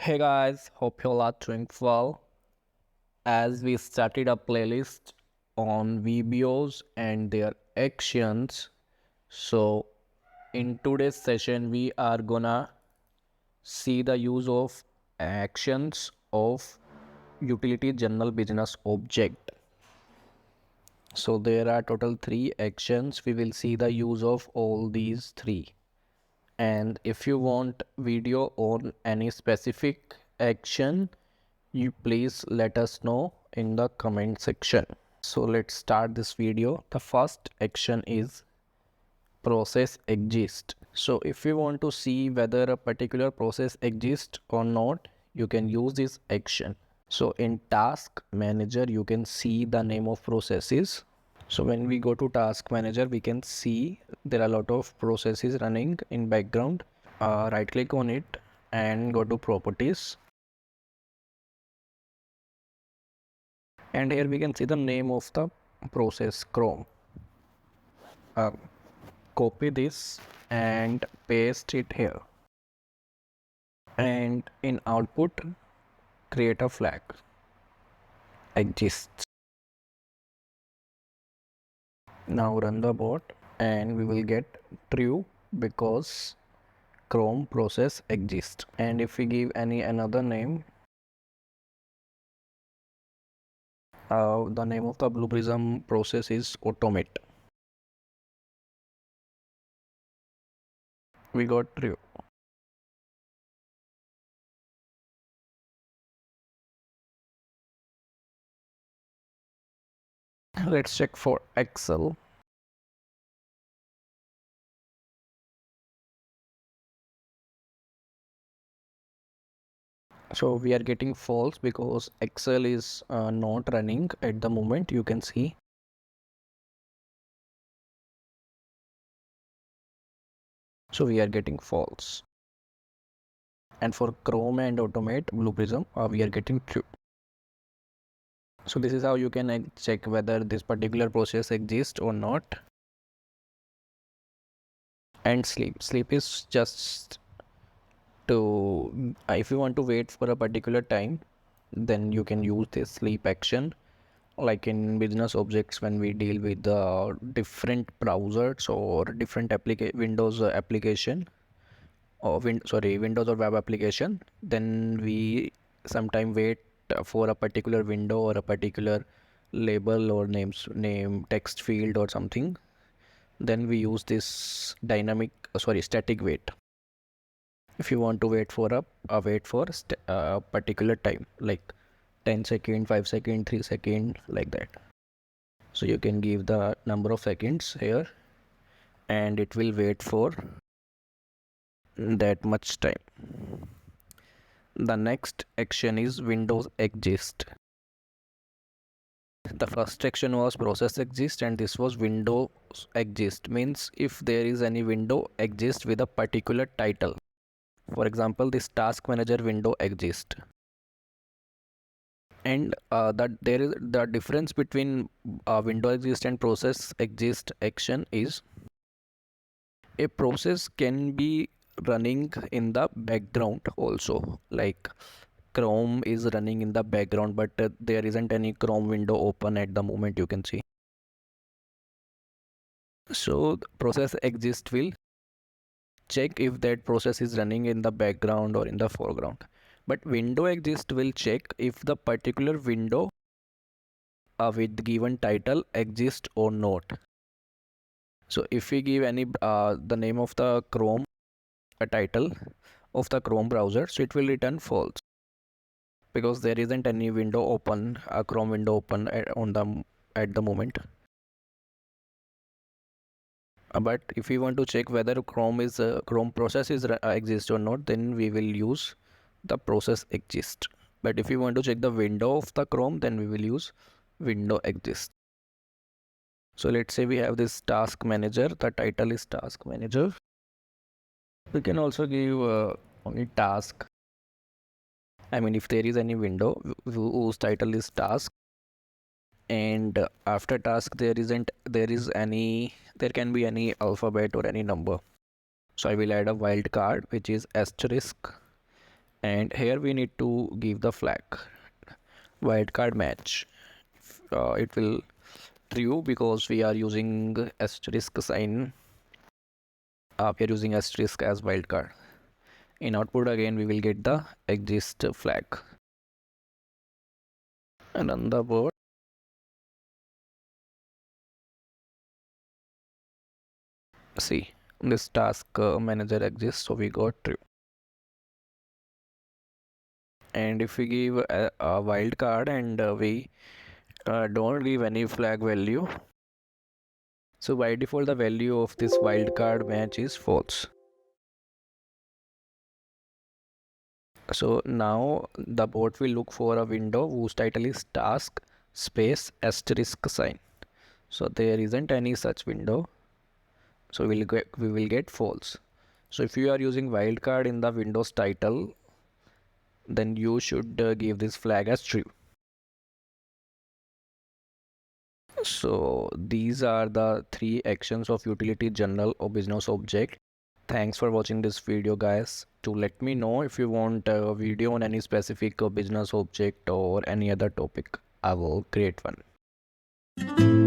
Hey guys, hope you all are doing well. As we started a playlist on VBOs and their actions, so in today's session we are gonna see the use of actions of utility general business object. So there are total 3 actions. We will see the use of all these 3. And if you want video on any specific action, you please let us know in the comment section. So let's start this video. The first action is process exist. So if you want to see whether a particular process exists or not, you can use this action. So in task manager you can see the name of processes. So when we go to task manager, we can see there are a lot of processes running in background. Right click on it and go to properties. And here we can see the name of the process Chrome. Copy this and paste it here. And in output, create a flag. Exists. Now run the bot and we will get true because Chrome process exists. And if we give another name, the name of the Blue Prism process is automate. We got true. Let's check for Excel. So we are getting false because Excel is not running at the moment, you can see. So we are getting false. And for Chrome and Automate Blue Prism, we are getting true. So this is how you can check whether this particular process exists or not. And sleep is just to if you want to wait for a particular time, then you can use this sleep action. Like in business objects, when we deal with the different browsers or different Windows application or Windows or web application, then we sometime wait for a particular window or a particular label or name text field or something. Then we use this static wait. If you want to wait for a particular time, like 10 second, 5 second, 3 second, like that. So you can give the number of seconds here and it will wait for that much time. The next action is Windows exist. The first action was process exist and this was Windows exist, means if there is any window exist with a particular title. For example, this task manager window exist. And that there is the difference between window exist and process exist action is a process can be running in the background also, like Chrome is running in the background, but there isn't any Chrome window open at the moment, you can see. So the process exist will check if that process is running in the background or in the foreground, but window exist will check if the particular window with given title exists or not. So if we give any the name of the Chrome, a title of the Chrome browser, so it will return false because there isn't any window open, a Chrome window open at the moment. But if we want to check whether Chrome process is exist or not, then we will use the process exist. But if we want to check the window of the Chrome, then we will use window exist. So let's say we have this task manager, the title is task manager. We can also give only task. I mean, if there is any window whose title is task, and after task there can be any alphabet or any number. So I will add a wildcard which is asterisk And here we need to give the flag wildcard match. It will true because we are using asterisk sign. We are using asterisk as wildcard. In output again we will get the exist flag. And on the board, see this task manager exists, so we got true. And if we give a wildcard and we don't give any flag value, so by default the value of this wildcard match is false. So now the bot will look for a window whose title is task space asterisk sign. So there isn't any such window, so we will get false. So if you are using wildcard in the Windows title, then you should give this flag as true. So these are the three actions of utility general or business object. Thanks for watching this video, guys. To let me know if you want a video on any specific business object or any other topic, I will create one.